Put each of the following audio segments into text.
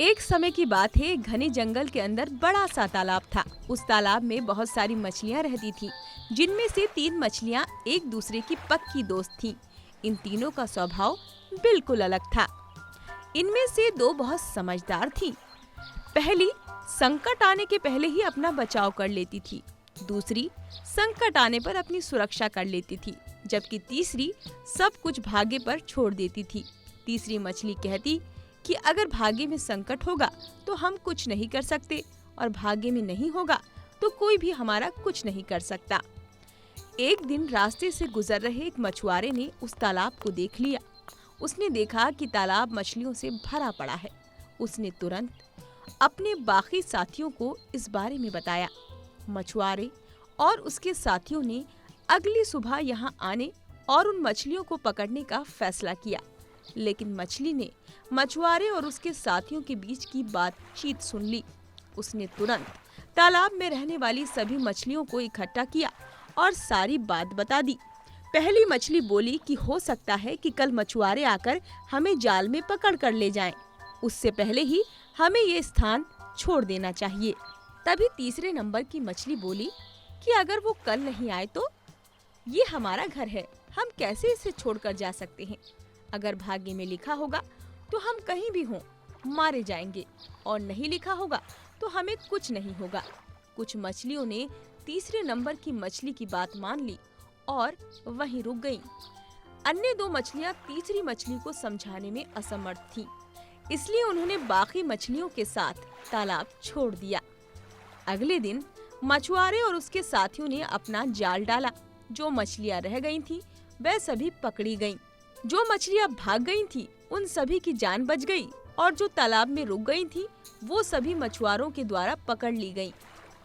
एक समय की बात है, एक घने जंगल के अंदर बड़ा सा तालाब था। उस तालाब में बहुत सारी मछलियाँ रहती थीं, जिनमें से 3 मछलियाँ एक दूसरे की पक्की दोस्त थीं। इन तीनों का स्वभाव बिल्कुल अलग था। इनमें से 2 बहुत समझदार थीं। पहली संकट आने के पहले ही अपना बचाव कर लेती थी, दूसरी संकट आने पर अपनी सुरक्षा कर लेती थी, जबकि तीसरी सब कुछ भाग्य पर छोड़ देती थी। तीसरी मछली कहती कि अगर भाग्य में संकट होगा तो हम कुछ नहीं कर सकते, और भाग्य में नहीं होगा तो कोई भी हमारा कुछ नहीं कर सकता। एक दिन रास्ते से गुजर रहे एक मछुआरे ने उस तालाब को देख लिया। उसने देखा कि तालाब मछलियों से भरा पड़ा है। उसने तुरंत अपने बाकी साथियों को इस बारे में बताया। मछुआरे और उसके साथियों ने अगली सुबह यहाँ आने और उन मछलियों को पकड़ने का फैसला किया। लेकिन मछली ने मछुआरे और उसके साथियों के बीच की बातचीत सुन ली। उसने तुरंत तालाब में रहने वाली सभी मछलियों को इकट्ठा किया और सारी बात बता दी। पहली मछली बोली कि हो सकता है कि कल मछुआरे आकर हमें जाल में पकड़ कर ले जाएं। उससे पहले ही हमें ये स्थान छोड़ देना चाहिए। तभी तीसरे नंबर की मछली बोली कि अगर वो कल नहीं आए तो ये हमारा घर है, हम कैसे इसे छोड़कर जा सकते हैं। अगर भाग्य में लिखा होगा तो हम कहीं भी हों मारे जाएंगे, और नहीं लिखा होगा तो हमें कुछ नहीं होगा। कुछ मछलियों ने तीसरे नंबर की मछली की बात मान ली और वहीं रुक गईं। अन्य 2 मछलियां तीसरी मछली को समझाने में असमर्थ थीं, इसलिए उन्होंने बाकी मछलियों के साथ तालाब छोड़ दिया। अगले दिन मछुआरे और उसके साथियों ने अपना जाल डाला। जो मछलियां रह गई थीं, वह सभी पकड़ी गईं। जो मछलियां भाग गई थीं, उन सभी की जान बच गई, और जो तालाब में रुक गई थीं, वो सभी मछुआरों के द्वारा पकड़ ली गईं।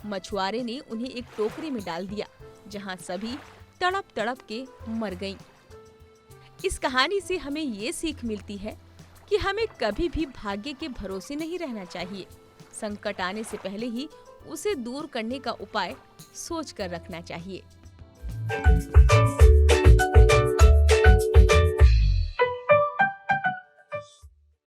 मछुआरे ने उन्हें एक टोकरी में डाल दिया, जहां सभी तड़प तड़प के मर गईं। इस कहानी से हमें ये सीख मिलती है कि हमें कभी भी भाग्य के भरोसे नहीं रहना चाहिए। संकट आने से पहले ही उसे दूर करने का उपाय सोच कर रखना चाहिए।